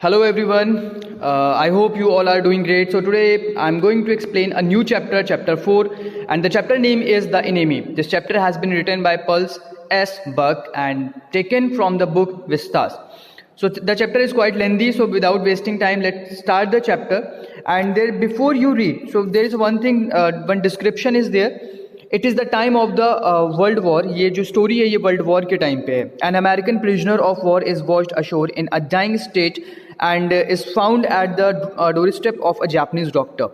Hello everyone, I hope you all are doing great. So today I'm going to explain a new chapter, chapter 4, and the chapter name is The Enemy. This chapter has been written by Pulse S. Buck and taken from the book Vistas. So the chapter is quite lengthy, so without wasting time, let's start the chapter. And there, before you read, so there is one thing, one description is there. It is the time of the world war. ये जो story है ये world war के time पे है. An American prisoner of war is washed ashore in a dying state and is found at the doorstep of a Japanese doctor.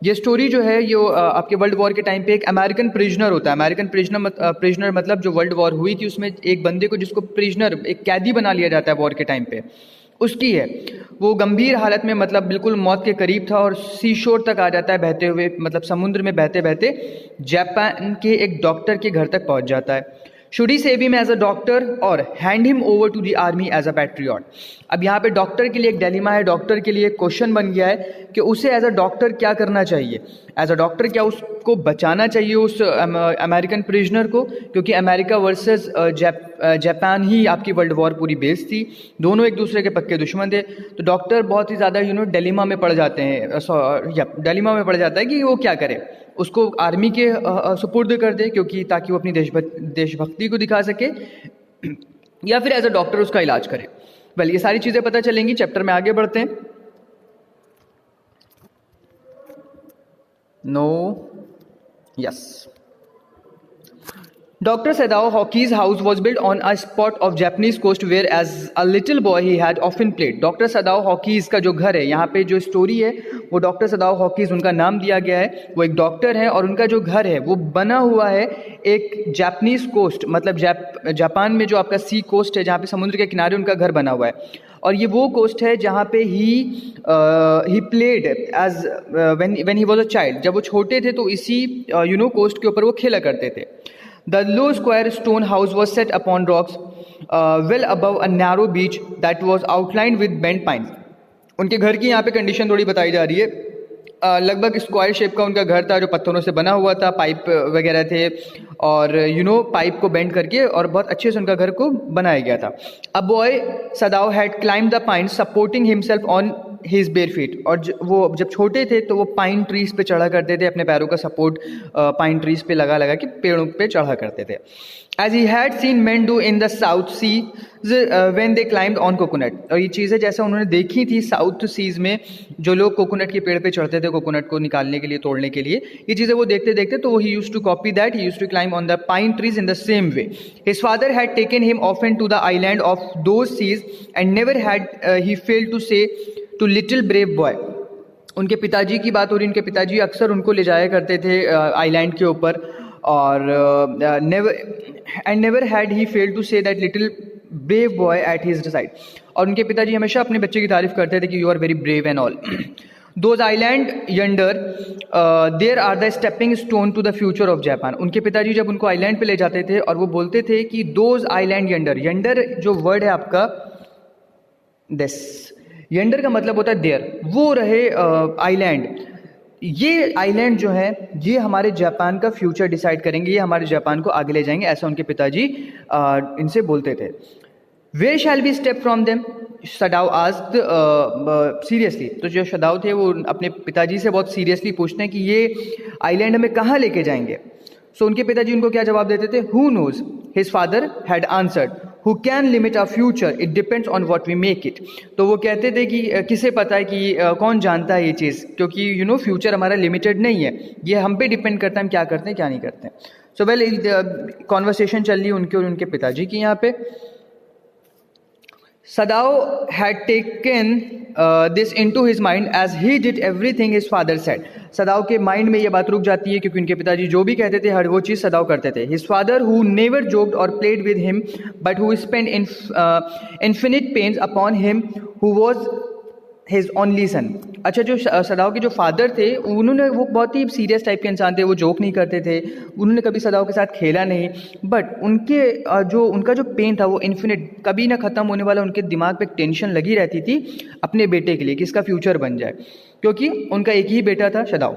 ये story जो है ये आपके वर्ल्ड वॉर के टाइम पे एक अमेरिकन प्रिजनर होता है. अमेरिकन प्रिजनर मतलब जो वर्ल्ड वॉर हुई थी उसमें एक बंदे को जिसको प्रिजनर एक कैदी बना लिया जाता है वॉर के टाइम पे, उसकी है. वो गंभीर हालत में मतलब बिल्कुल मौत के करीब था और सी शोर तक आ जाता है बहते हुए, मतलब समुद्र में बहते बहते जापान के एक डॉक्टर के घर तक पहुंच जाता है. Should he save him as a doctor और hand him over to the army as a patriot. अब यहाँ पे डॉक्टर के लिए एक डिलेमा है, डॉक्टर के लिए क्वेश्चन बन गया है कि उसे एज अ डॉक्टर क्या करना चाहिए. एज अ डॉक्टर क्या उसको बचाना चाहिए उस अमेरिकन प्रिजनर को, क्योंकि अमेरिका वर्सेस जापान ही आपकी वर्ल्ड वॉर पूरी बेस थी. दोनों एक दूसरे के पक्के दुश्मन थे. तो डॉक्टर बहुत ही ज़्यादा डिलेमा में पड़ जाते हैं, डिलेमा में पड़ जाता है कि वो क्या करे. उसको आर्मी के सुपुर्द कर दे क्योंकि ताकि वो अपनी देशभक्ति को दिखा सके, या फिर एज अ डॉक्टर उसका इलाज करे. वेल ये सारी चीज़ें पता चलेंगी. चैप्टर में आगे बढ़ते हैं. No yes. Dr. Sadao Hockey's house was built on a spot of Japanese coast where as a little boy he had often played. Dr. Sadao Hockey's का जो घर है, यहाँ पे जो स्टोरी है वो डॉक्टर सदाओ हॉकीज उनका नाम दिया गया है. वो एक डॉक्टर है और उनका जो घर है वो बना हुआ है एक जापानीज कोस्ट, मतलब जापान में जो आपका सी कोस्ट है जहाँ पे समुद्र के किनारे उनका घर बना हुआ है. और ये वो कोस्ट है जहाँ पे he played as when he was a child. जब वो छोटे थे तो इसी कोस्ट के ऊपर वो खेला करते थे. The low square stone house was set upon rocks well above a narrow beach that was outlined with bent pines. उनके घर की यहाँ पे कंडीशन थोड़ी बताई जा रही है. लगभग स्क्वायर शेप का उनका घर था जो पत्थरों से बना हुआ था, पाइप वगैरह थे और पाइप को बेंड करके और बहुत अच्छे से उनका घर को बनाया गया था. A boy Sadao had climb the pine supporting himself on his bare feet. और वो जब छोटे थे तो वो पाइन ट्रीज पे चढ़ा करते थे, अपने पैरों का सपोर्ट पाइन ट्रीज पे लगा लगा के पेड़ों पे चढ़ा करते थे. As he had seen men do in the South Seas when they climbed on coconut. और ये चीज़ें जैसा उन्होंने देखी थी साउथ सीज में जो लोग कोकोनट के पेड़ पे चढ़ते थे कोकोनट को निकालने के लिए, तोड़ने के लिए, ये चीज़ें वो देखते देखते तो he used to copy that. He used to climb on the pine trees in the same way. His father had taken him often to the island of those seas and never had he failed to say to little brave boy. उनके पिताजी की बात हो रही, उनके पिताजी अक्सर उनको ले जाया करते थे आइलैंड के ऊपर और never had he failed to say that little brave boy at his side. और उनके पिताजी हमेशा अपने बच्चे की तारीफ करते थे कि you are very brave and all. Those island yonder there are the stepping stone to the future of Japan. उनके पिताजी जब उनको आइलैंड पे ले जाते थे और वो बोलते थे कि those island yonder जो वर्ड है आपका this, यंडर का मतलब होता है देयर, वो रहे आइलैंड. ये आइलैंड जो है ये हमारे जापान का फ्यूचर डिसाइड करेंगे, ये हमारे जापान को आगे ले जाएंगे, ऐसा उनके पिताजी इनसे बोलते थे. Where shall we step from them Sadao asked seriously. तो जो सदाओ थे वो अपने पिताजी से बहुत सीरियसली पूछते हैं कि ये आइलैंड हमें कहाँ लेके जाएंगे. सो उनके पिताजी उनको क्या जवाब देते थे? Who knows, his father had answered, who can limit our future, it depends on what we make it. तो वो कहते थे कि किसे पता है कि कौन जानता है ये चीज़, क्योंकि फ्यूचर हमारा लिमिटेड नहीं है, ये हम पे डिपेंड करता है हम क्या करते हैं क्या नहीं करते हैं. सो वेल कॉन्वर्सेशन चल रही है उनके और उनके पिताजी की यहाँ पे. Sadao had taken this into his mind as he did everything his father said. सदाओ के माइंड में ये बात रुक जाती है क्योंकि उनके पिताजी जो भी कहते थे हर वो चीज़ सदाओ करते थे. His father who never joked or played with him but who spent infinite pains upon him who was his only son. अच्छा, जो सदाओ के जो फादर थे उन्होंने वो बहुत ही सीरियस टाइप के इंसान थे, वो जोक नहीं करते थे, उन्होंने कभी सदाओ के साथ खेला नहीं, बट उनका जो पेन था वो इन्फिनिट, कभी ना ख़त्म होने वाला. उनके दिमाग पे टेंशन लगी रहती थी अपने बेटे के लिए कि इसका फ्यूचर बन जाए, क्योंकि उनका एक ही बेटा था Sadao.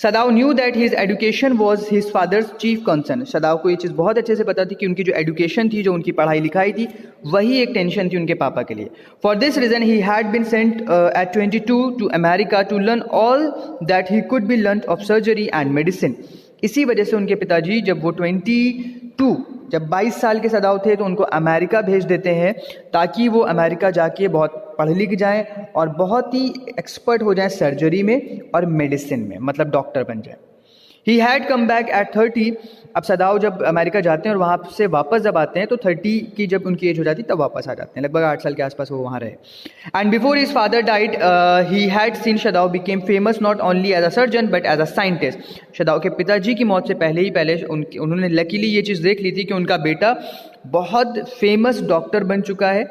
Sadao knew that his education was his father's chief concern. Sadao को ये चीज़ बहुत अच्छे से पता थी कि उनकी जो एजुकेशन थी, जो उनकी पढ़ाई लिखाई थी, वही एक टेंशन थी उनके पापा के लिए। For this reason he had been sent at 22 to America to learn all that he could be learn of surgery and medicine. इसी वजह से उनके पिताजी जब वो 22 साल के सदाव थे तो उनको अमेरिका भेज देते हैं, ताकि वो अमेरिका जाके बहुत पढ़ लिख जाएं और बहुत ही एक्सपर्ट हो जाएं सर्जरी में और मेडिसिन में, मतलब डॉक्टर बन जाएं। He had come back at 30। अब सदाव जब अमेरिका जाते हैं और वहाँ से वापस जब आते हैं तो 30 की जब उनकी एज हो जाती है तब वापस आ जाते हैं, लगभग 8 साल के आसपास वो वहाँ रहे। And before his father died he had seen Sadao became famous not only as a surgeon but as a scientist. Sadao के पिताजी की मौत से पहले उन्होंने लकीली ये चीज़ देख ली थी कि उनका बेटा बहुत फेमस डॉक्टर बन चुका है,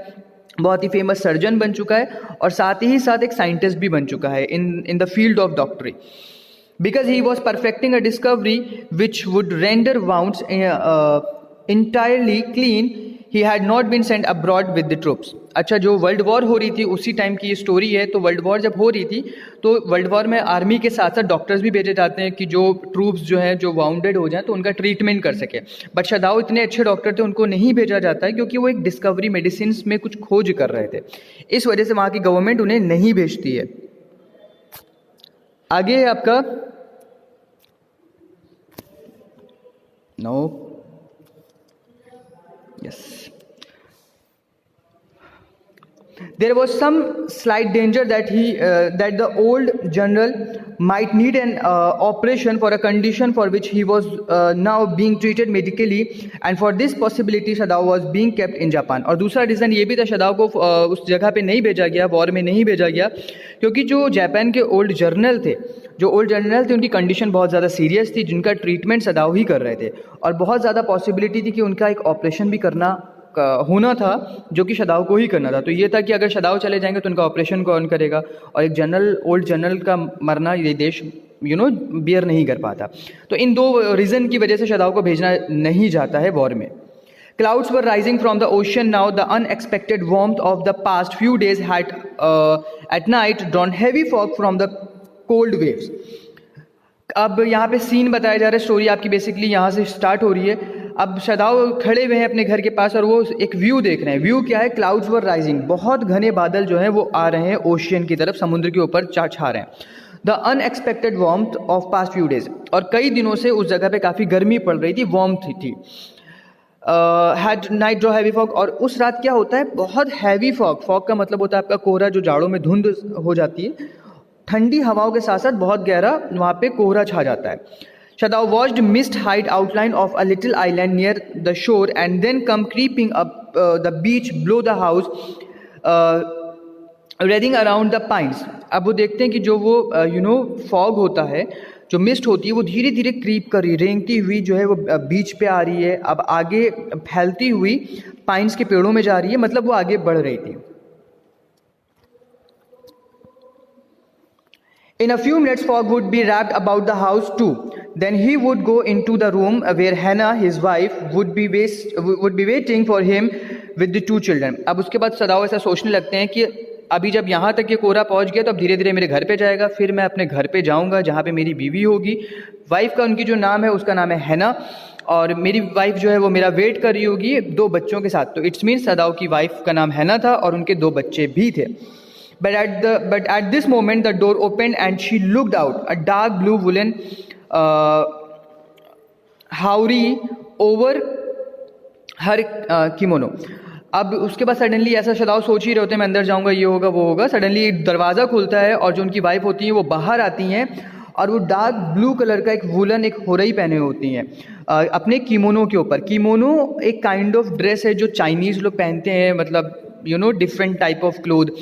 बहुत ही फेमस सर्जन बन चुका है और साथ ही साथ एक साइंटिस्ट भी बन चुका है इन द फील्ड ऑफ डॉक्टरी। Because he was perfecting a discovery which would render wounds entirely clean, he had not been sent abroad with the troops. अच्छा, जो वर्ल्ड वॉर हो रही थी उसी टाइम की ये स्टोरी है। तो वर्ल्ड वॉर जब हो रही थी तो वर्ल्ड वॉर में आर्मी के साथ साथ डॉक्टर्स भी भेजे जाते हैं कि जो ट्रूप्स जो हैं जो वाउंडेड हो जाएं तो उनका ट्रीटमेंट कर सके। बट सदाव इतने अच्छे डॉक्टर थे, उनको नहीं भेजा जाता है क्योंकि वो एक डिस्कवरी मेडिसिन में कुछ खोज कर रहे थे। इस वजह से वहाँ की गवर्नमेंट उन्हें नहीं भेजती है। आगे है आपका No. Yes. There was some slight danger that the old general might need an operation for a condition for which he was now being treated medically, and for this possibility Sadav was being kept in Japan. और दूसरा reason ये भी था सदाव को उस जगह पे नहीं भेजा गया, वॉर में नहीं भेजा गया, क्योंकि जो जापान के ओल्ड जनरल थे उनकी कंडीशन बहुत ज़्यादा सीरियस थी, जिनका ट्रीटमेंट सदाव ही कर रहे थे और बहुत ज़्यादा पॉसिबिलिटी थी कि उनका एक ऑपरेशन भी होना था जो कि सदाव को ही करना था। तो ये था कि अगर सदाव चले जाएंगे तो उनका ऑपरेशन कौन करेगा, और एक ओल्ड जनरल का मरना ये देश बियर नहीं कर पाता। तो इन दो रीज़न की वजह से सदाव को भेजना नहीं जाता है वॉर में। Clouds were rising from the ocean now. The unexpected warmth of the past few days had at night drawn heavy fog from the cold waves. अब यहाँ पे सीन बताया जा रहा है, स्टोरी आपकी बेसिकली यहाँ से स्टार्ट हो रही है। अब सदाव खड़े हुए हैं अपने घर के पास और वो एक व्यू देख रहे हैं। व्यू क्या है? क्लाउड्स वर राइजिंग, बहुत घने बादल जो हैं वो आ रहे हैं ओशियन की तरफ, समुद्र के ऊपर छा रहे हैं। The unexpected warmth of past few days, और कई दिनों से उस जगह पे काफ़ी गर्मी पड़ रही थी, वार्मथ थी। Had night draw heavy fog, और उस रात क्या होता है, बहुत हैवी फॉग। फॉग का मतलब होता है आपका कोहरा, जो जाड़ों में धुंध हो जाती है। ठंडी हवाओं के साथ साथ बहुत गहरा वहाँ पे कोहरा छा जाता है। Shadao watched mist hide outline of a little island near the shore and then come creeping up the beach below the house, writhing around the pines. अब वो देखते हैं कि जो वो फॉग होता है, जो मिस्ट होती है, वो धीरे धीरे क्रीप कर रही, रेंगती हुई जो है वो बीच पे आ रही है। अब आगे फैलती हुई पाइन्स के पेड़ों में जा रही है, मतलब वो आगे बढ़ रही थी। In a few minutes, fog would be wrapped about the house too. Then he would go into the room where Hannah, his wife, would be waiting for him with the two children. अब उसके बाद सदाव ऐसा सोचने लगते हैं कि अभी जब यहाँ तक ये कोहरा पहुँच गया तो अब धीरे धीरे मेरे घर पे जाएगा, फिर मैं अपने घर पे जाऊँगा जहाँ पे मेरी बीवी होगी। वाइफ का उनकी जो नाम है उसका नाम है हैना, और मेरी वाइफ जो है वो मेरा वेट कर रही होगी 2 बच्चों के साथ। तो इट्स मीन सदाव की वाइफ का नाम हैना था और उनके 2 बच्चे भी थे। But at this moment the door opened and she looked out. A dark blue woolen howry over her kimono. अब उसके बाद सडनली ऐसा सदाव सोच ही रहे होते हैं मैं अंदर जाऊंगा, ये होगा वो होगा। सडनली दरवाज़ा खुलता है और जो उनकी वाइफ होती हैं वो बाहर आती हैं और वो डार्क ब्लू कलर का एक वुलन एक होरई पहने होती हैं अपने किमोनो के ऊपर। किमोनो एक काइंड ऑफ ड्रेस है जो चाइनीज़ लोग पहनते हैं, मतलब डिफरेंट टाइप ऑफ क्लोथ।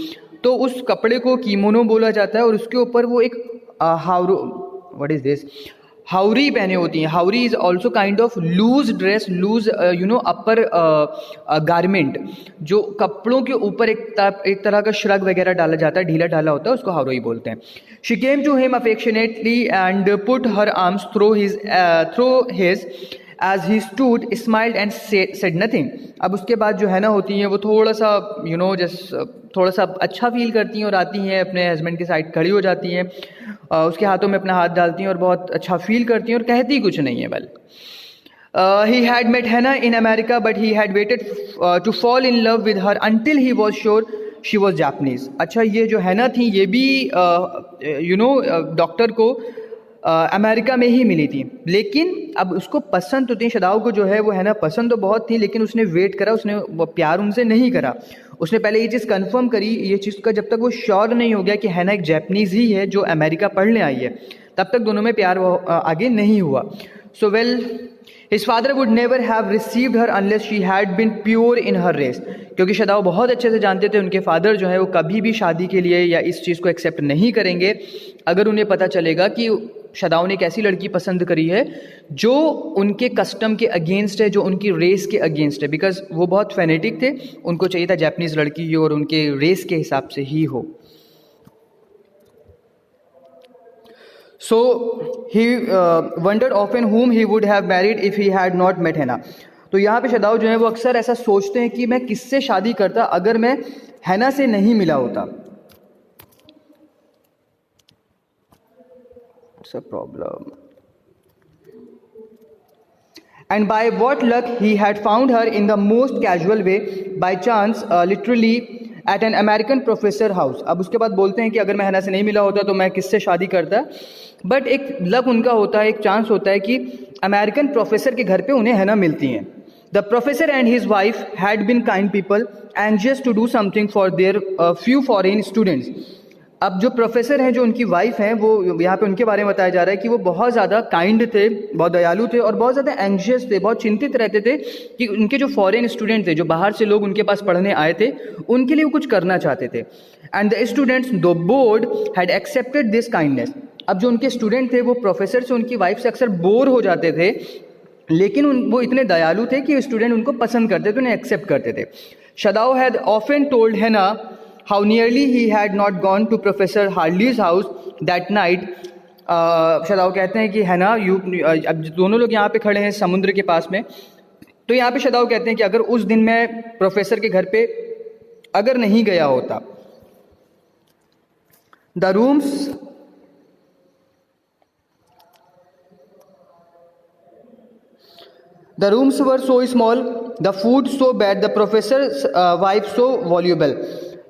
तो उस कपड़े को कीमोनो बोला जाता है और उसके ऊपर वो एक हाउरी पहने होती हैं। Haori is also kind of loose dress, loose upper garment, जो कपड़ों के ऊपर एक तरह का श्रग वगैरह डाला जाता है, ढीला ढाला होता है, उसको हाउरी बोलते हैं। She came to him affectionately and put her arms through his as he stood, smiled and said nothing. अब उसके बाद जो है ना होती हैं वो थोड़ा सा थोड़ा सा अच्छा फील करती हैं और आती हैं अपने हस्बैंड के साइड खड़ी हो जाती हैं उसके हाथों में अपना हाथ डालती हैं और बहुत अच्छा फील करती हैं और कहती कुछ नहीं है। Well, he had met Hannah in America, but he had waited to fall in love with her until he was sure she was Japanese. अच्छा, ये जो हैना थी ये भी डॉक्टर को अमेरिका में ही मिली थी, लेकिन अब उसको पसंद तो थी, शदाओ को जो है वो हैना पसंद तो बहुत थी, लेकिन उसने वेट करा, उसने वो प्यार उनसे नहीं करा। उसने पहले ये चीज़ कंफर्म करी, ये चीज़ का जब तक वो श्योर नहीं हो गया कि हैना एक जैपनीज़ ही है जो अमेरिका पढ़ने आई है, तब तक दोनों में प्यार आगे नहीं हुआ। So well, His father would never have received her unless she had been pure in her race. क्योंकि शदाओ बहुत अच्छे से जानते थे उनके फादर जो है वो कभी भी शादी के लिए या इस चीज़ को एक्सेप्ट नहीं करेंगे अगर उन्हें पता चलेगा कि शदाओ ने एक ऐसी लड़की पसंद करी है जो उनके कस्टम के अगेंस्ट है, जो उनकी रेस के अगेंस्ट है। बिकॉज वो बहुत फेनेटिक थे, उनको चाहिए था जापानीज़ लड़की हो और उनके रेस के हिसाब से ही हो। So he wondered often whom he would have married if he had not met Hannah. तो यहाँ पे शदाओ जो है वो अक्सर ऐसा सोचते हैं कि मैं किससे शादी करता अगर मैं हैना से नहीं मिला होता। It's a problem. And by what luck he had found her in the most casual way, by chance, literally at an American professor house. अब उसके बाद बोलते हैं कि अगर मैं हैना से नहीं मिला होता तो मैं किससे शादी करता, बट एक लक उनका होता है, एक चांस होता है कि अमेरिकन प्रोफेसर के घर पे उन्हें हैना मिलती हैं। The professor and his wife had been kind people anxious to do something for their few foreign students. अब जो प्रोफेसर हैं, जो उनकी वाइफ हैं, वो यहाँ पे उनके बारे में बताया जा रहा है कि वो बहुत ज़्यादा काइंड थे, बहुत दयालु थे और बहुत ज़्यादा एंग्शियस थे, बहुत चिंतित रहते थे कि उनके जो फॉरेन स्टूडेंट थे, जो बाहर से लोग उनके पास पढ़ने आए थे, उनके लिए वो कुछ करना चाहते थे। एंड द स्टूडेंट्स दो board had accepted this kindness. अब जो उनके स्टूडेंट थे वो प्रोफेसर से, उनकी वाइफ से अक्सर बोर हो जाते थे, लेकिन वो इतने दयालु थे कि स्टूडेंट उनको पसंद करते थे, उन्हें एक्सेप्ट करते थे। शदाओ हैड ऑफन टोल्ड हैना how nearly he had not gone to Professor Harley's house that night. शदाओ कहते हैं कि हैना, अब दोनों लोग यहाँ पे खड़े हैं समुद्र के पास में, तो यहाँ पे शदाओ कहते हैं कि अगर उस दिन मैं प्रोफेसर के घर पे अगर नहीं गया होता, the rooms were so small, the food so bad, the professor wife so voluble.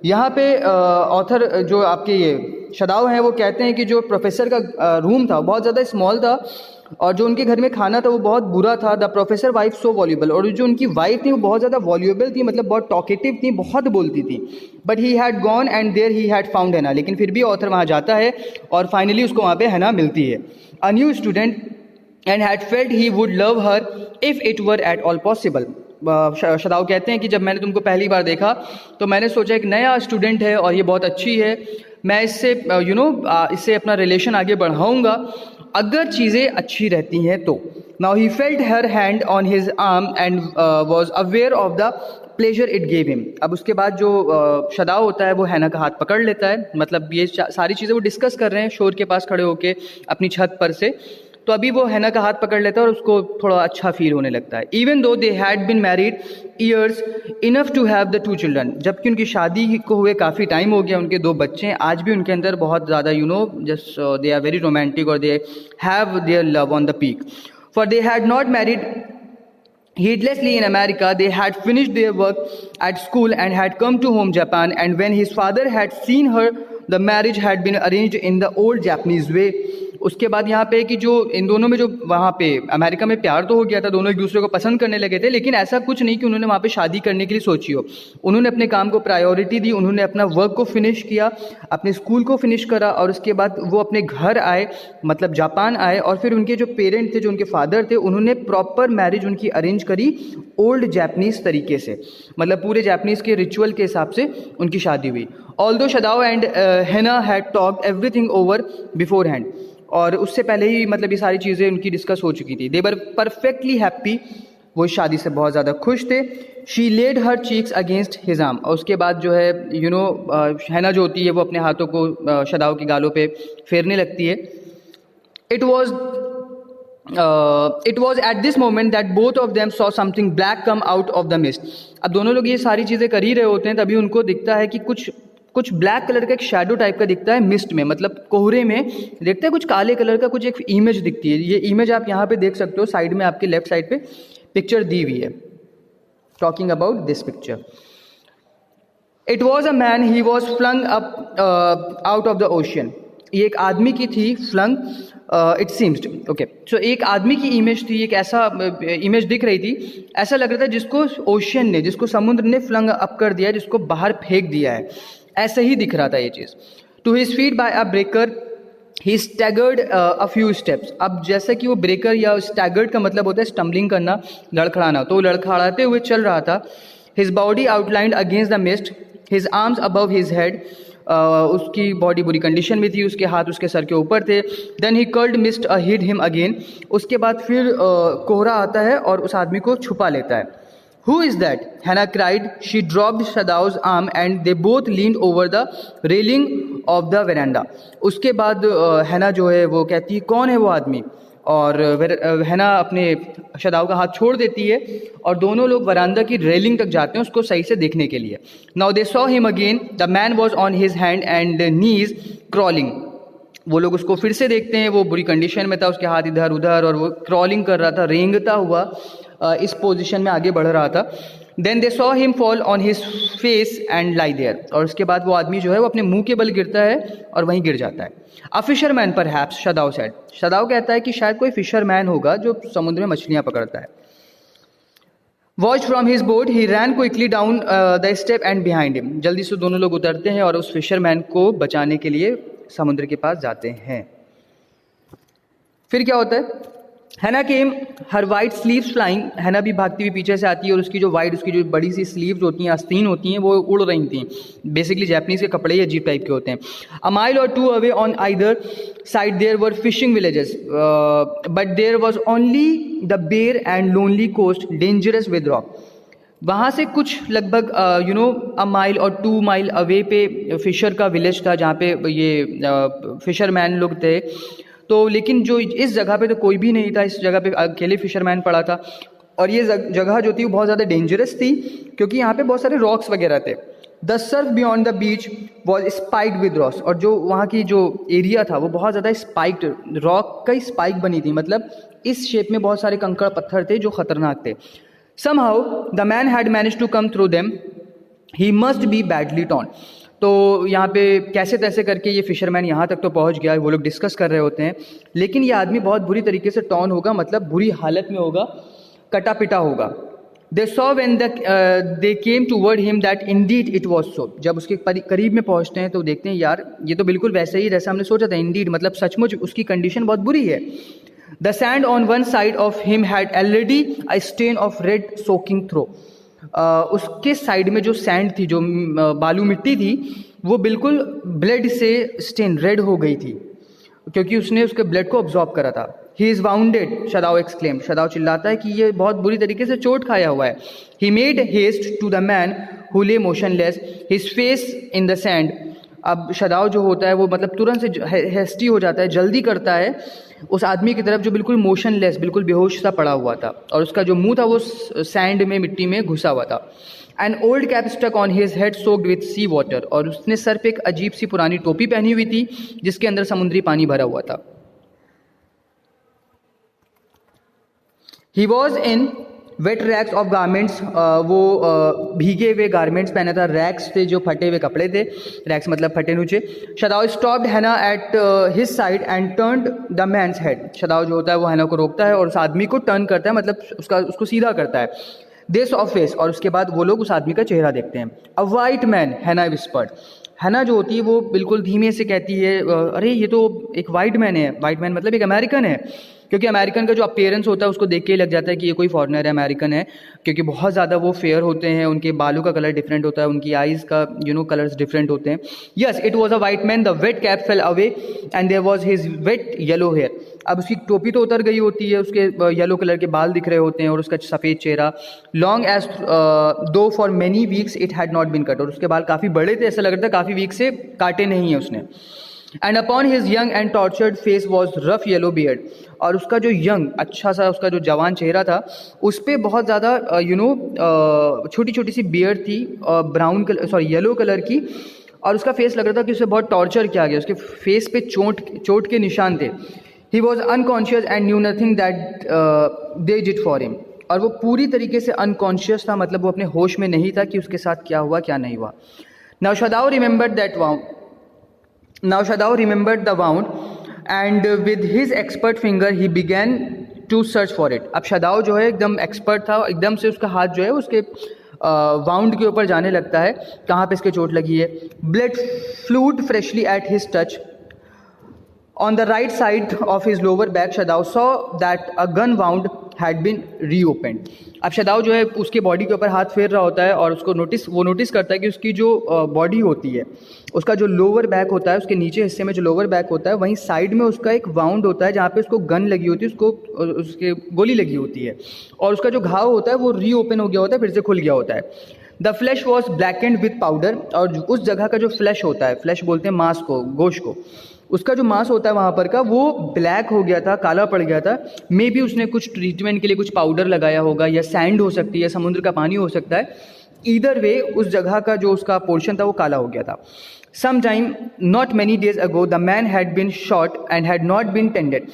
यहाँ पे ऑथर जो आपके ये शदाओ हैं वो कहते हैं कि जो प्रोफेसर का रूम था बहुत ज़्यादा स्मॉल था और जो उनके घर में खाना था वो बहुत बुरा था। The professor wife so voluble, और जो उनकी वाइफ थी वो बहुत ज़्यादा वॉल्यूबल थी, मतलब बहुत टॉकेटिव थी, बहुत बोलती थी। But he had gone and there he had found Hana, लेकिन फिर भी ऑथर वहाँ जाता है और फाइनली उसको वहाँ पे हैना मिलती है। A new student and had felt he would love her if it were at all possible. Sadao कहते हैं कि जब मैंने तुमको पहली बार देखा तो मैंने सोचा एक नया स्टूडेंट है और ये बहुत अच्छी है, मैं इससे इससे अपना रिलेशन आगे बढ़ाऊंगा अगर चीज़ें अच्छी रहती हैं तो। Now he felt her hand on his arm and was aware of the pleasure it gave him. अब उसके बाद जो शदाओ होता है वो हैना का हाथ पकड़ लेता है, मतलब ये सारी चीज़ें वो डिस्कस कर रहे हैं शोर के पास खड़े होके अपनी छत पर से, तो अभी वो हैना का हाथ पकड़ लेता है और उसको थोड़ा अच्छा फील होने लगता है। Even though they had been married years enough to have the 2 children, जबकि उनकी शादी को हुए काफ़ी टाइम हो गया, उनके 2 बच्चे हैं, आज भी उनके अंदर बहुत ज़्यादा just they are very romantic और they have their love on the peak. For they had not married heedlessly in America, they had finished their work at school and had come to home Japan, and when his father had seen her, the marriage had been arranged in the old Japanese way. उसके बाद यहाँ पे कि जो इन दोनों में जो वहाँ पे अमेरिका में प्यार तो हो गया था, दोनों एक दूसरे को पसंद करने लगे थे, लेकिन ऐसा कुछ नहीं कि उन्होंने वहाँ पे शादी करने के लिए सोची हो। उन्होंने अपने काम को प्रायोरिटी दी, उन्होंने अपना वर्क को फिनिश किया, अपने स्कूल को फिनिश करा और उसके बाद वो अपने घर आए, मतलब जापान आए, और फिर उनके जो पेरेंट थे, जो उनके फादर थे, उन्होंने प्रॉपर मैरिज उनकी अरेंज करी ओल्ड जैपनीज़ तरीके से, मतलब पूरे जैपनीज़ के रिचुअल के हिसाब से उनकी शादी हुई। ऑल्दो शदाओ एंड हैना had talked everything over before hand, और उससे पहले ही मतलब ये सारी चीज़ें उनकी डिस्कस हो चुकी थी। दे वर परफेक्टली हैप्पी, वो शादी से बहुत ज़्यादा खुश थे। She laid her cheeks against his arm, और उसके बाद जो है हैना जो होती है वो अपने हाथों को शदाओ की गालों पे फेरने लगती है। It was at this moment that both of them saw something black come out of the mist. अब दोनों लोग ये सारी चीज़ें कर ही रहे होते हैं, तभी उनको दिखता है कि कुछ कुछ ब्लैक कलर का एक शैडो टाइप का दिखता है मिस्ट में, मतलब कोहरे में देखते हैं कुछ काले कलर का कुछ एक इमेज दिखती है। ये इमेज आप यहाँ पे देख सकते हो, साइड में आपके लेफ्ट साइड पे पिक्चर दी हुई है। Talking about this picture, it was a man, he was flung up out of the ocean. ये एक आदमी की थी, flung it seems, okay. So एक आदमी की इमेज थी, एक ऐसा इमेज दिख रही थी, ऐसा लग रहा था जिसको ओशियन ने, जिसको समुद्र ने फ्लंग अप कर दिया है, जिसको बाहर फेंक दिया है, ऐसे ही दिख रहा था ये चीज़। To his feet by a breaker he staggered a few steps. अब जैसे कि वो ब्रेकर या स्टैगर्ड का मतलब होता है स्टम्बलिंग करना, लड़खड़ाना, तो लड़खड़ाते हुए चल रहा था। His body outlined against the mist, his arms above his head, उसकी बॉडी बुरी कंडीशन में थी, उसके हाथ उसके सर के ऊपर थे। Then he curled mist hid him again, उसके बाद फिर कोहरा आता है और उस आदमी को छुपा लेता है। Who is that, Hana cried, she dropped Sadao's arm and they both leaned over the railing of the veranda. उसके बाद हैना जो है वो कहती है कौन है वो आदमी, और हैना अपने शदाव का हाथ छोड़ देती है और दोनों लोग वरांदा की रेलिंग तक जाते हैं उसको सही से देखने के लिए। Now they saw him again, the man was on his hand and knees crawling. वो लोग उसको फिर से देखते हैं, वो बुरी कंडीशन में था, उसके हाथ इधर उधर, और वो क्रॉलिंग कर रहा था, रेंगता हुआ इस पोजीशन में आगे बढ़ रहा था। Then they saw him fall on his face and lay there, और उसके बाद वो आदमी जो है वो अपने मुंह के बल गिरता है और वहीं गिर जाता है। अ फिशरमैन परहैप्स, शदाव सेड, शदाव कहता है कि शायद कोई फिशरमैन होगा जो समुद्र में मछलियां पकड़ता है। Watch from his boat, he ran quickly down the step and behind him. जल्दी से दोनों लोग उतरते हैं और उस फिशरमैन को बचाने के लिए समुद्र के पास जाते हैं। फिर क्या होता है, हैना केम, हर वाइट स्लीव्स फ्लाइंग, हैना भी भागती हुई पीछे से आती है और उसकी जो वाइट, उसकी जो बड़ी सी स्लीव्स होती हैं, आस्तीन होती हैं, वो उड़ रही थी। बेसिकली जापानीज के कपड़े ही अजीब टाइप के होते हैं। A mile or two away on either side there were fishing villages, but there was only the bare and lonely coast dangerous with rock. वहाँ से कुछ लगभग अ माइल और 2 माइल अवे पे फिशर का विलेज था जहाँ पे ये फिशरमैन लोग थे। तो लेकिन जो इस जगह पे तो कोई भी नहीं था, इस जगह पे अकेले फिशरमैन पड़ा था, और ये जगह जो थी वो बहुत ज़्यादा डेंजरस थी क्योंकि यहाँ पे बहुत सारे रॉक्स वगैरह थे। The Surf beyond the beach was spiked with rocks, और जो वहाँ की जो एरिया था वो बहुत ज़्यादा स्पाइक्ड, रॉक का स्पाइक बनी थी, मतलब इस शेप में बहुत सारे कंकड़ पत्थर थे जो खतरनाक थे। Somehow the man had manage to come through them, he must be badly torn. तो यहाँ पे कैसे तैसे करके ये फिशरमैन यहाँ तक तो पहुँच गया है, वो लोग डिस्कस कर रहे होते हैं, लेकिन ये आदमी बहुत बुरी तरीके से टॉर्न होगा, मतलब बुरी हालत में होगा, कटा पिटा होगा। They saw when they came toward him that Indeed it was so. जब उसके करीब में पहुँचते हैं तो देखते हैं यार ये तो बिल्कुल वैसे ही जैसा हमने सोचा था, इंडीड मतलब सचमुच उसकी कंडीशन बहुत बुरी है। The sand on one side of him had already a stain of red soaking through. उसके साइड में जो सैंड थी, जो बालू मिट्टी थी, वो बिल्कुल ब्लड से स्टेन रेड हो गई थी क्योंकि उसने उसके ब्लड को ऑब्जॉर्ब करा था। ही इज़ वाउंडेड, शदाव एक्सक्लेम, शदाव चिल्लाता है कि ये बहुत बुरी तरीके से चोट खाया हुआ है। He made haste to the man who lay motionless, his face in the sand. अब शदाव जो होता है वो मतलब तुरंत से हेस्टी हो जाता है, जल्दी करता है उस आदमी की तरफ जो बिल्कुल मोशनलेस, बिल्कुल बेहोश सा पड़ा हुआ था, और उसका जो मुंह था वो सैंड में, मिट्टी में घुसा हुआ था। An old cap stuck on his head soaked with sea water, और उसने सर पे एक अजीब सी पुरानी टोपी पहनी हुई थी जिसके अंदर समुद्री पानी भरा हुआ था। He was in wet rags of garments, वो भीगे हुए गारमेंट्स पहना था, रैक्स थे जो फटे हुए कपड़े थे, रैक्स मतलब फटे नीचे। Sadao stopped Hana at his side and turned the man's head. Sadao जो होता है वो हैना को रोकता है और उस आदमी को टर्न करता है, मतलब उसको सीधा करता है। दे सॉ फेस, और उसके बाद वो लोग उस आदमी का चेहरा देखते हैं। अ वाइट मैन, हैना विस्पर्ड। हैना जो होती है वो बिल्कुल धीमे से कहती है अरे ये तो एक वाइट मैन है। वाइट मैन मतलब एक अमेरिकन है, क्योंकि अमेरिकन का जो अपीयरेंस होता है उसको देख के ही लग जाता है कि ये कोई फॉरेनर है, अमेरिकन है, क्योंकि बहुत ज़्यादा वो फेयर होते हैं, उनके बालों का कलर डिफरेंट होता है, उनकी आइज़ का कलर्स डिफरेंट होते हैं। Yes, it was a white man, the wet cap fell away and there was his wet yellow hair. अब उसकी टोपी तो उतर गई होती है, उसके येलो कलर के बाल दिख रहे होते हैं और उसका सफ़ेद चेहरा। Long as though for many weeks it had not been cut, और उसके बाल काफ़ी बड़े थे, ऐसा लग रहा था काफ़ी वीक से काटे नहीं है उसने। And upon his young and tortured face was rough yellow beard, और उसका जो यंग अच्छा सा उसका जो जवान चेहरा था उस पर बहुत ज़्यादा छोटी छोटी सी बियर्ड थी, ब्राउन कलर येलो कलर की, और उसका फेस लग रहा था कि उसे बहुत टॉर्चर किया गया, उसके फेस पे चोट के निशान थे. He was unconscious and knew nothing that they did for him. और वो पूरी तरीके से अनकॉन्शियस था, मतलब वो अपने होश में नहीं था कि उसके साथ क्या हुआ क्या नहीं हुआ. Now Sadao remembered that wound. Now Sadao remembered the wound and with his expert finger he began to search for it. अब शदाओ जो है एकदम एक्सपर्ट था, एकदम से उसका हाथ जो है उसके वाउंड के ऊपर जाने लगता है, कहाँ पे इसके चोट लगी है. Blood fluid freshly at his touch. On the right side of his lower back, Shadao saw that a gun wound had been reopened. अब शदाओ जो है उसके बॉडी के ऊपर हाथ फेर रहा होता है और उसको नोटिस करता है कि उसकी जो बॉडी होती है, उसका जो लोअर बैक होता है, उसके नीचे हिस्से में जो लोअर बैक होता है, वहीं साइड में उसका एक वाउंड होता है जहाँ पे उसको गन लगी होती है, उसके गोली लगी होती है, और उसका जो घाव होता है वो रीओपन हो गया होता है, फिर से खुल गया होता है. The flesh was blackened with powder. और उस जगह का जो फ्लैश होता है, फ्लैश बोलते हैं मांस को, गोश्त को, उसका जो मांस होता है वहाँ पर का वो ब्लैक हो गया था, काला पड़ गया था. मे बी उसने कुछ ट्रीटमेंट के लिए कुछ पाउडर लगाया होगा, या सैंड हो सकती है, समुद्र का पानी हो सकता है. ईदर वे उस जगह का जो उसका पोर्शन था वो काला हो गया था. Some time not many days ago the man had been shot and had not been tended.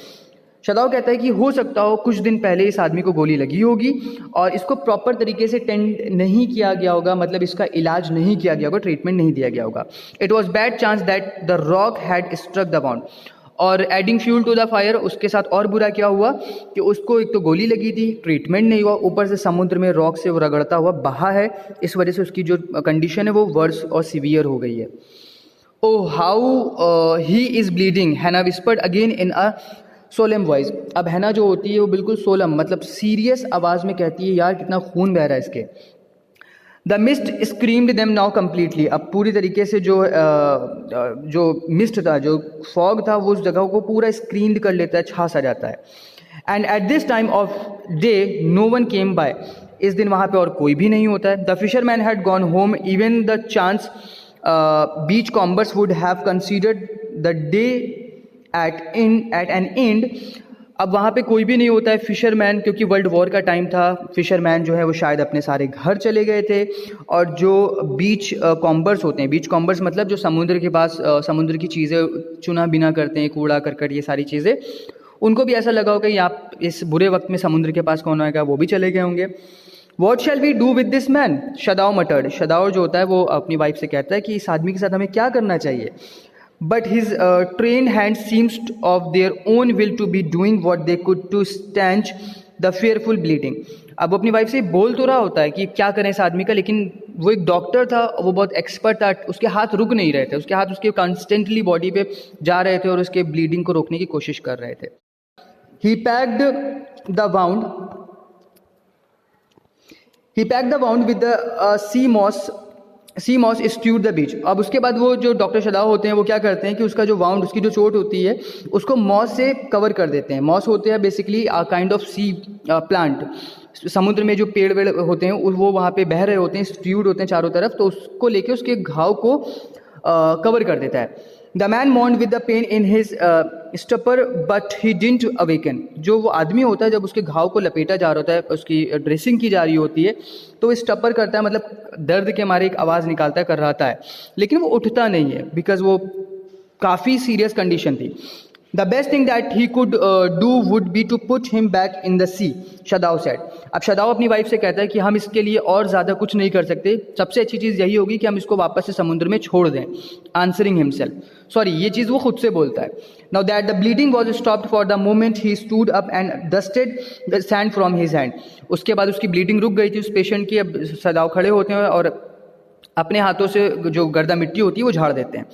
Sadao कहता है कि हो सकता हो कुछ दिन पहले इस आदमी को गोली लगी होगी और इसको प्रॉपर तरीके से टेंड नहीं किया गया होगा, मतलब इसका इलाज नहीं किया गया होगा, ट्रीटमेंट नहीं दिया गया होगा. It was bad chance that the rock had struck the wound. और adding fuel to the fire, उसके साथ और बुरा क्या हुआ कि उसको एक तो गोली लगी थी, ट्रीटमेंट नहीं हुआ, ऊपर से समुद्र में रॉक से वो रगड़ता हुआ बहा है, इस वजह से उसकी जो कंडीशन है वो वर्स और सीवियर हो गई है. Oh how he is bleeding, Hana whispered again in a solemn voice. अब हैना जो होती है वो बिल्कुल सोलम, मतलब सीरियस आवाज़ में कहती है, यार कितना खून बह रहा है इसके. The mist screamed them now completely. अब पूरी तरीके से जो मिस्ट था, जो फॉग था, वो उस जगह को पूरा स्क्रीन्ड कर लेता है, छा सा जाता है. And at this time of day no one came by. इस दिन वहाँ पे और कोई भी नहीं होता है. The fisherman had gone home. Even the chance beachcombers would have considered the day at an end. अब वहाँ पे कोई भी नहीं होता है फिशरमैन, क्योंकि वर्ल्ड वॉर का टाइम था. फिशरमैन जो है वो शायद अपने सारे घर चले गए थे. और जो बीच कॉम्बर्स होते हैं, बीच कॉम्बर्स मतलब जो समुद्र के पास समुद्र की चीज़ें चुना बिना करते हैं, कूड़ा करकट, ये सारी चीज़ें, उनको भी ऐसा लगा होगा कि आप इस बुरे वक्त में समुद्र के पास कौन आएगा, वो भी चले गए होंगे. What shall we do with this man, Sadao muttered. Sadao जो होता है वो अपनी वाइफ से कहता है कि इस आदमी के साथ हमें क्या करना चाहिए. But his trained hands seems of their own will to be doing what they could to stanch the fearful bleeding. अब अपनी वाइफ से बोल तो रहा होता है कि क्या करें इस आदमी का, लेकिन वो एक डॉक्टर था, वो बहुत एक्सपर्ट था, उसके हाथ रुक नहीं रहे थे, उसके हाथ उसके कॉन्स्टेंटली बॉडी पे जा रहे थे और उसके ब्लीडिंग को रोकने की कोशिश कर रहे थे. He packed the wound with the sea moss stewed the beach. अब उसके बाद वो जो डॉक्टर शदाओ होते हैं वो क्या करते हैं कि उसका जो वाउंड, उसकी जो चोट होती है, उसको मॉस से कवर कर देते हैं. मॉस होते हैं basically kind of sea plant. समुद्र में जो पेड़ वेड़ होते हैं वो वहाँ पे बह रहे होते हैं, स्ट्यूड होते हैं चारों तरफ, तो उसको लेके उसके घाव को कवर कर देता है. The man mourned with the pain in his stupor but he didn't awaken. जो वो आदमी होता है, जब उसके घाव को लपेटा जा रहा होता है, उसकी ड्रेसिंग की जा रही होती है, तो वो स्टपर करता है, मतलब दर्द के मारे एक आवाज़ निकालता है, कर्राता है, लेकिन वो उठता नहीं है, बिकॉज वो काफ़ी सीरियस कंडीशन थी. The best thing that he could do would be to put him back in the sea, Sadao said. अब शदाओ अपनी वाइफ से कहता है कि हम इसके लिए और ज़्यादा कुछ नहीं कर सकते, सबसे अच्छी चीज़ यही होगी कि हम इसको वापस से समुद्र में छोड़ दें. आंसरिंग हिमसेल्फ, सॉरी ये चीज़ वो खुद से बोलता है. Now that the bleeding was stopped for the moment he stood up and dusted the sand from his hand. उसके बाद उसकी ब्लीडिंग रुक गई थी उस पेशेंट की. अब शदाओ खड़े होते हैं और अपने हाथों से जो गर्दा मिट्टी होती है वो झाड़ देते हैं.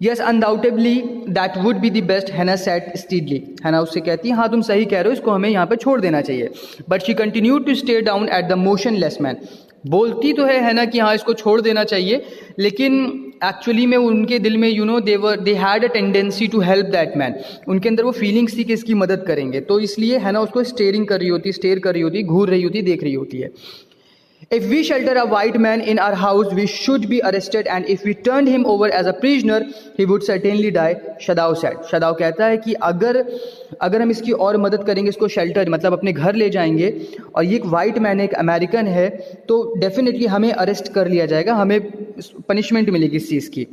Yes, undoubtedly that would be the best, Hannah said steadily. Hannah उससे कहती है, हाँ तुम सही कह रहे हो, इसको हमें यहाँ पे छोड़ देना चाहिए. But she continued to stare down at the motionless man. बोलती तो है हैना कि हाँ इसको छोड़ देना चाहिए, लेकिन एक्चुअली में उनके दिल में they had a tendency to help that man. उनके अंदर वो फीलिंग्स थी कि इसकी मदद करेंगे, तो इसलिए हैना उसको स्टेयर कर रही होती, घूर रही होती, देख रही होती है. If we shelter a white man in our house, we should be arrested, and if we turned him over as a prisoner, he would certainly die. Shadao said. Shadao कहता है कि अगर हम इसकी और मदद करेंगे, इसको शेल्टर मतलब अपने घर ले जाएंगे, और ये एक वाइट मैन है, एक अमेरिकन है, तो डेफिनेटली हमें अरेस्ट कर लिया जाएगा, हमें पनिशमेंट मिलेगी इस चीज़ की.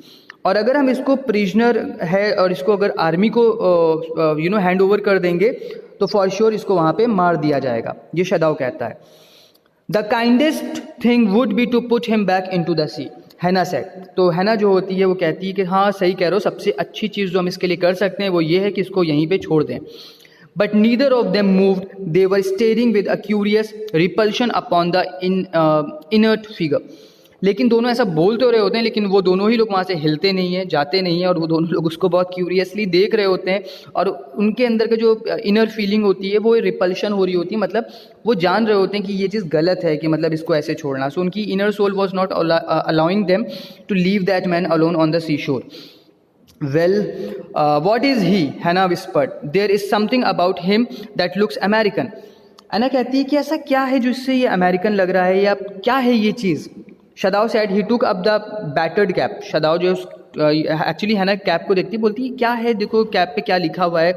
और अगर हम इसको प्रिजनर है और इसको अगर आर्मी को हैंड ओवर कर देंगे तो फॉर श्योर इसको वहाँ पे मार दिया जाएगा. ये शदाव कहता है. The kindest thing would be to put him back in to the sea, Hana said. तो हैना जो होती है वो कहती है कि हाँ सही कह रहे हो, सबसे अच्छी चीज़ जो हम इसके लिए कर सकते हैं वो ये है कि इसको यहीं पे छोड़ दें. But neither of them moved, they were steering with a curious repulsion upon the inert figure. लेकिन दोनों ऐसा बोल तो रहे होते हैं, लेकिन वो दोनों ही लोग वहाँ से हिलते नहीं हैं, जाते नहीं हैं, और वो दोनों लोग उसको बहुत क्यूरियसली देख रहे होते हैं. और उनके अंदर का जो इनर फीलिंग होती है वो रिपल्शन हो रही होती है, मतलब वो जान रहे होते हैं कि ये चीज़ गलत है, कि मतलब इसको ऐसे छोड़ना. सो उनकी inner soul was not allowing them to leave that man alone on the sea shore. Well, what is he? Hannah whispered. There is something about him that looks American. Hannah कहती है कि ऐसा क्या है जिससे ये American लग रहा है, या क्या है ये चीज़. शदाव said he took up the battered cap. शदाव जो एक्चुअली हैना कैप को देखती बोलती है क्या है, देखो कैप पे क्या लिखा हुआ है,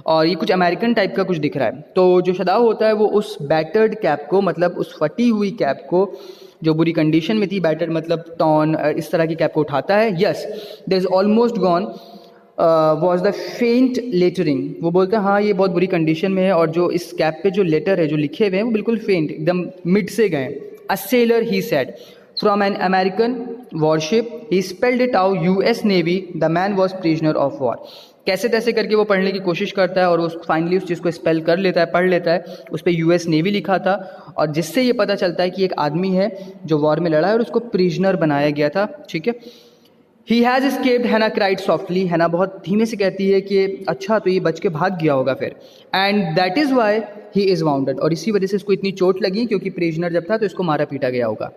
और ये कुछ अमेरिकन टाइप का कुछ दिख रहा है. तो जो शदाव होता है वो उस बैटर्ड कैप को, मतलब उस फटी हुई कैप को जो बुरी कंडीशन में थी, बैटर्ड मतलब टॉन, इस तरह की कैप को उठाता है. Yes, there is almost gone was the faint lettering. वो बोलते हैं हाँ ये बहुत बुरी कंडीशन में है, और जो इस कैप पे जो लेटर है जो लिखे हुए हैं वो बिल्कुल फेंट, एकदम मिड से गए. A seller he said from an American worship, he spelled it out US navy, the man was prisoner of war. कैसे तैसे करके वो पढ़ने की कोशिश करता है और वो फाइनली उस चीज़ को स्पेल कर लेता है, पढ़ लेता है. उस पर US नेवी लिखा था, और जिससे ये पता चलता है कि एक आदमी है जो वॉर में लड़ा है और उसको प्रिजनर बनाया गया था. ठीक है. ही हैज़ एस्केप्ड, हैना क्राइड सॉफ्टली. हैना बहुत धीमे से कहती है कि अच्छा तो ये बच के भाग गया होगा फिर. And that is why he is bounded. और इसी वजह से इसको इतनी चोट लगी क्योंकि प्रिजनर जब था तो इसको मारा पीटा गया होगा.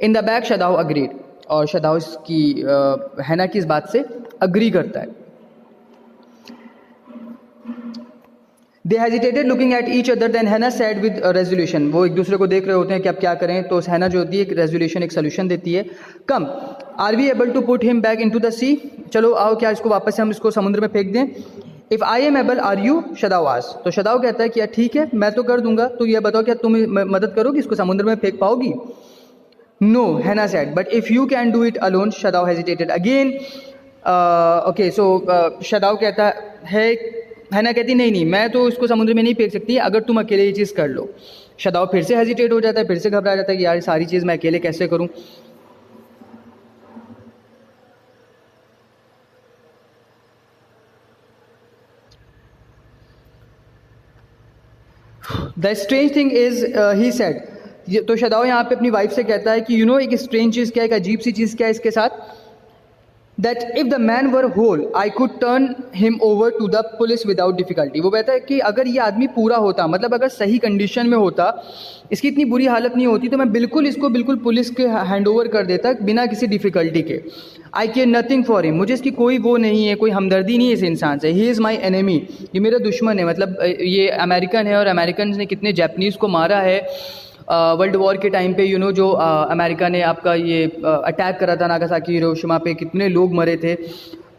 In the back Sadao agreed. और शदाव इसकी हैना की इस बात से अग्री करता है. They hesitated looking at each other, then Hannah said with resolution. वो एक दूसरे को देख रहे होते हैं कि अब क्या करें. तो हैना जो होती है एक रेजोल्यूशन, एक सोल्यूशन देती है. Come, are we able to put him back into the sea. चलो आओ, क्या इसको वापस से हम इसको समुद्र में फेंक दें. If I am able are you, Shadow asked. तो शदाव कहता है कि यार ठीक है मैं तो कर दूंगा, तो ये बताओ क्या तुम मदद करोगी, इसको समुद्र में फेंक पाओगी. No, Hannah said, but if you can do it alone. Shadav hesitated again. Okay, so Shadav कहता है, Hannah कहती नहीं मैं तो इसको समुद्र में नहीं फेंक सकती, अगर तुम अकेले ये चीज़ कर लो. Shadav फिर से हेजिटेट हो जाता है, फिर से घबरा जाता है कि यार सारी चीज़ मैं अकेले कैसे करूं. The strange thing is, he said. तो शदाव यहाँ पे अपनी वाइफ से कहता है कि एक स्ट्रेंज चीज़ क्या है, एक अजीब सी चीज़ क्या है इसके साथ. That if the man were whole I could turn him over to the police without difficulty. वो कहता है कि अगर ये आदमी पूरा होता, मतलब अगर सही कंडीशन में होता, इसकी इतनी बुरी हालत नहीं होती, तो मैं बिल्कुल पुलिस के हैंड ओवर कर देता बिना किसी डिफ़िकल्टी के. आई केयर नथिंग फॉर हिम. मुझे इसकी कोई वो नहीं है, कोई हमदर्दी नहीं है इस इंसान से. He is my enemy. ये मेरा दुश्मन है. मतलब ये अमेरिकन है, और अमेरिकन ने कितने जापानीज़ को मारा है वर्ल्ड वॉर के टाइम पे. जो अमेरिका ने आपका ये अटैक करा था नागासाकी हिरोशिमा पे, कितने लोग मरे थे.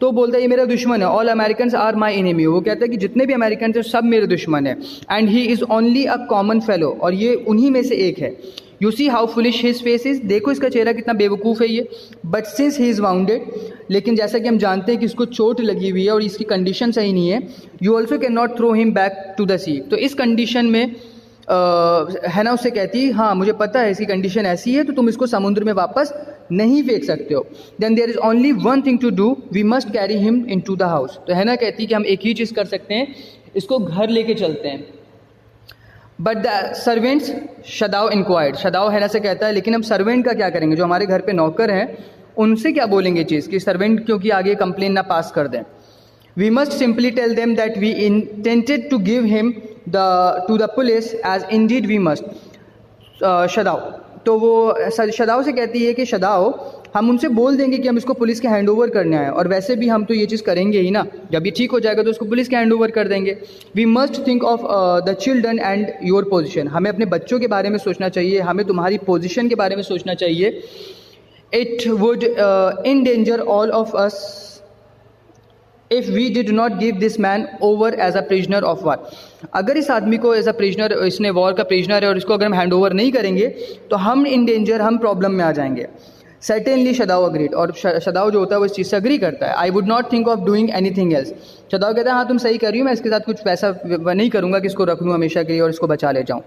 तो बोलता है ये मेरा दुश्मन है. All American are my enemy. वो कहता है कि जितने भी अमेरिकन थे सब मेरे दुश्मन है. And he is only a common fellow. और ये उन्हीं में से एक है. You see how foolish his face is. देखो इसका चेहरा कितना बेवकूफ़ है ये. But since he is bounded, लेकिन जैसा कि हम जानते हैं कि इसको चोट लगी हुई है और इसकी कंडीशन सही नहीं है. You also can not throw him back to the sea. तो इस कंडीशन में हैना उससे कहती है हाँ मुझे पता है इसकी कंडीशन ऐसी है, तो तुम इसको समुद्र में वापस नहीं फेंक सकते हो. Then there is only one thing to do, we must carry him in to the house. तो हैना कहती है कि हम एक ही चीज़ कर सकते हैं, इसको घर लेके चलते हैं. But the servants, Shadow inquired. Shadow Hannah से कहता है लेकिन हम सर्वेंट का क्या करेंगे, जो हमारे घर पे नौकर हैं उनसे क्या बोलेंगे चीज़ कि सर्वेंट क्योंकि आगे कंप्लेन ना पास कर दें. We must simply tell them that we intended to give him to the police, as indeed we must. शदाव. तो वो शदाओ से कहती है कि शदाओ, हम उनसे बोल देंगे कि हम इसको पुलिस के हैंड ओवर करने आए, और वैसे भी हम तो ये चीज़ करेंगे ही ना, जब ये ठीक हो जाएगा तो उसको पुलिस के हैंड ओवर कर देंगे। We must think of the children and your position, हमें अपने बच्चों के बारे में सोचना चाहिए, हमें तुम्हारी पोजिशन के बारे में सोचना चाहिए। It would endanger all of us if we did not give this man over as a prisoner of war। अगर इस आदमी को एज अ प्रिजनर, इसने वॉर का प्रिजनर है और इसको अगर हम हैंड ओवर नहीं करेंगे तो हम इन डेंजर, हम प्रॉब्लम में आ जाएंगे। सर्टेनली शदाओ अग्रीड, और शदाओ जो होता है वो इस चीज़ से अग्री करता है। I would not think of doing anything else, Shadow कहता है हाँ तुम सही कर रही हो, मैं इसके साथ कुछ पैसा नहीं करूँगा कि इसको रख लूँ हमेशा के लिए और इसको बचा ले जाऊँ।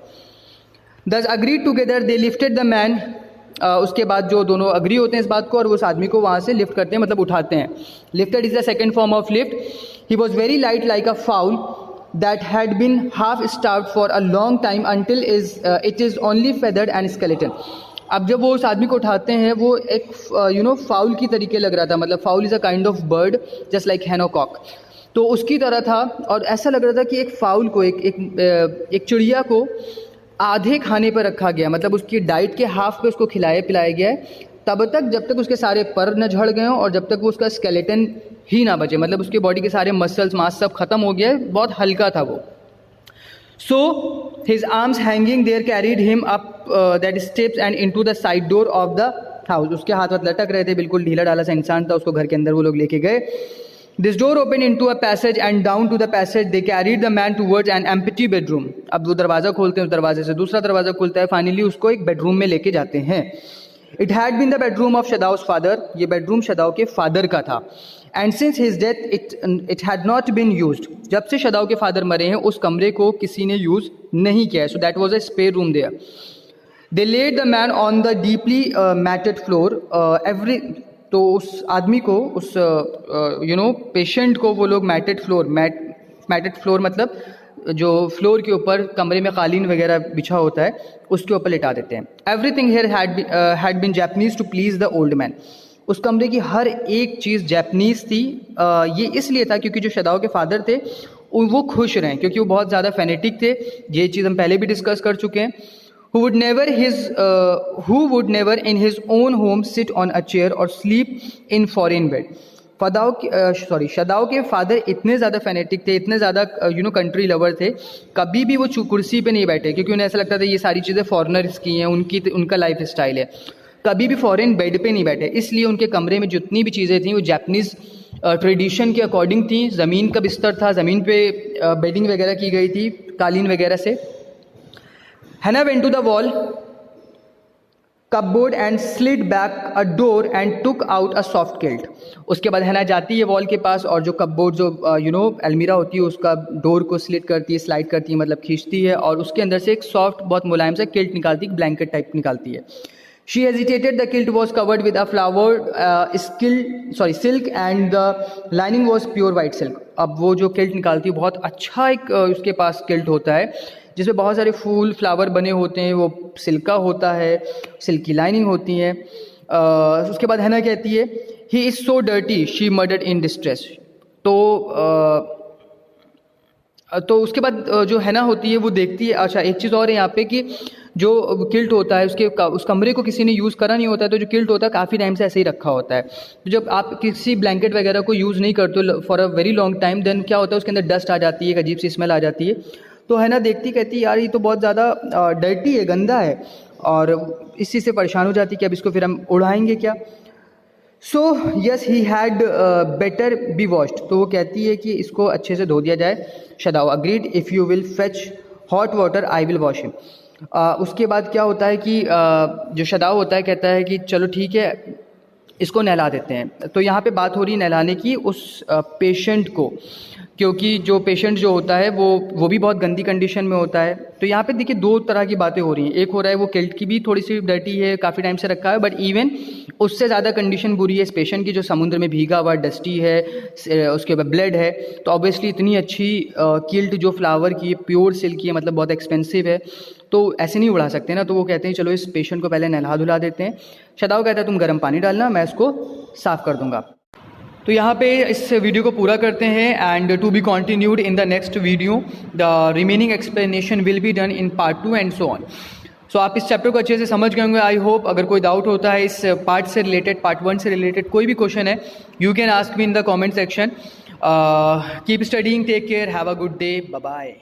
दस agreed together they lifted the man, उसके बाद जो दोनों अग्री होते हैं इस बात को और वो उस आदमी को वहाँ से लिफ्ट करते हैं, मतलब उठाते हैं। Lifted is the second form of lift. He was very light like a fowl that had been half starved for a long time until it is only feathered and skeleton. अब जब वो उस आदमी को उठाते हैं वो एक फाउल की तरीके लग रहा था, मतलब foul is a kind of bird just like hen or cock, तो उसकी तरह था, और ऐसा लग रहा था कि एक फाउल को, एक चिड़िया को आधे खाने पर रखा गया, मतलब उसकी डाइट के हाफ पे उसको खिलाया पिलाया गया है तब तक जब तक उसके सारे पर न झड़ गए हों और जब तक वो उसका स्केलेटन ही ना बचे, मतलब उसके बॉडी के सारे मसल्स मास सब खत्म हो गया, बहुत हल्का था वो। So his arms hanging there carried him up that steps and into the side door of the house. उसके हाथ हाथ लटक रहे थे, बिल्कुल ढीला ढाला सा इंसान था, उसको घर के अंदर वो लोग लेके गए। This door opened into a passage and down to the passage they carried the man towards an empty bedroom। अब वो दरवाज़ा खोलते हैं, उस दरवाजे से दूसरा दरवाज़ा खुलता है, फाइनली उसको एक बेडरूम में लेके जाते हैं। It had been the bedroom of Shadao's father, ये बेडरूम शदाओ के फादर का था। And since his death it had not been used, जब से शदाओ के फादर मरे हैं उस कमरे को किसी ने यूज़ नहीं किया है। So that was a spare room there। They laid the man on the deeply matted floor। तो उस आदमी को, उस पेशेंट को वो लोग मैटेड फ्लोर मतलब जो फ्लोर के ऊपर कमरे में कालीन वगैरह बिछा होता है उसके ऊपर लिटा देते हैं। Everything here had been Japanese to please the old man. उस कमरे की हर एक चीज़ जापानीज थी। ये इसलिए था क्योंकि जो शदाओ के फादर थे वो खुश रहें, क्योंकि वो बहुत ज़्यादा फेनेटिक थे। ये चीज़ हम पहले भी डिस्कस कर चुके हैं। who would never in his own home sit on a chair or sleep in foreign bed। शदाओ के फादर इतने ज़्यादा फेनेटिक थे, इतने ज़्यादा कंट्री लवर थे, कभी भी वो कुर्सी पे नहीं बैठे, क्योंकि उन्हें ऐसा लगता था ये सारी चीज़ें फॉरेनर्स की हैं, उनका लाइफ स्टाइल है। कभी भी फॉरेन बेड पे नहीं बैठे, इसलिए उनके कमरे में जितनी भी चीज़ें थी वो जापानीज़ ट्रेडिशन के अकॉर्डिंग थी। ज़मीन का बिस्तर था, ज़मीन पे बेडिंग वगैरह की गई थी कालीन वगैरह से। Hannah went to the wall cupboard and slid back a door and took out a soft kilt। उसके बाद हैना जाती है वॉल के पास और जो कपबोर्ड जो अलमीरा होती है उसका डोर को स्लिट करती है, स्लाइड करती है, मतलब खींचती है और उसके अंदर से एक सॉफ्ट बहुत मुलायम सा किल्ट निकालती है, ब्लैंकेट टाइप निकालती है। She hesitated, the kilt was covered with a flowered silk and the lining was pure white silk। अब वो जो किल्ट निकालती है बहुत अच्छा एक उसके पास किल्ट होता है जिसमें बहुत सारे फूल फ्लावर बने होते हैं, वो सिल्क का होता है, सिल्क की लाइनिंग होती है। उसके बाद हैना कहती है he is so dirty she murdered in distress. तो उसके बाद जो हैना होती है वो देखती है। अच्छा एक चीज़ और है यहाँ पे कि जो किल्ट होता है उस कमरे को किसी ने यूज़ करा नहीं होता है, तो जो किल्ट होता है काफ़ी टाइम से ऐसे ही रखा होता है। तो जब आप किसी ब्लैंकेट वगैरह को यूज़ नहीं करते for a very long time, then क्या होता है उसके अंदर डस्ट आ जाती है, एक अजीब सी स्मेल आ जाती है। तो हैना देखती कहती यार ये तो बहुत ज़्यादा डर्टी है, गंदा है, और इस चीज़ से परेशान हो जाती कि अब इसको फिर हम उड़ाएंगे क्या। So yes he had better be washed. तो वो कहती है कि इसको अच्छे से धो दिया जाए। Shadow agreed if you will fetch hot water I will wash him. उसके बाद क्या होता है कि जो शदाओ होता है कहता है कि चलो ठीक है इसको नहला देते हैं। तो यहाँ पे बात हो रही है नहलाने की उस पेशेंट को, क्योंकि जो पेशेंट जो होता है वो भी बहुत गंदी कंडीशन में होता है। तो यहाँ पे देखिए दो तरह की बातें हो रही हैं। एक हो रहा है वो किल्ट की भी थोड़ी सी डर्टी है, काफ़ी टाइम से रखा है, बट इवन उससे ज़्यादा कंडीशन बुरी है इस पेशेंट की जो समुद्र में भीगा हुआ डस्टी है, उसके बाद ब्लड है। तो ऑब्वियसली इतनी अच्छी किल्ट जो फ्लावर की प्योर सिल्क की है, मतलब बहुत एक्सपेंसिव है, तो ऐसे नहीं उड़ा सकते ना। तो वो कहते हैं चलो इस पेशेंट को पहले नहला धुला देते हैं। शदाओ कहता है तुम गर्म पानी डालना, मैं इसको साफ़ कर दूंगा। तो यहाँ पे इस वीडियो को पूरा करते हैं and to be continued in the next video. The remaining explanation will be done in part 2 and so on. So आप इस चैप्टर को अच्छे से समझ गए होंगे आई होप. अगर कोई डाउट होता है इस पार्ट से रिलेटेड, पार्ट 1 से रिलेटेड कोई भी क्वेश्चन है, you can ask me in the comment section. Keep studying, take care, have a good day, bye bye.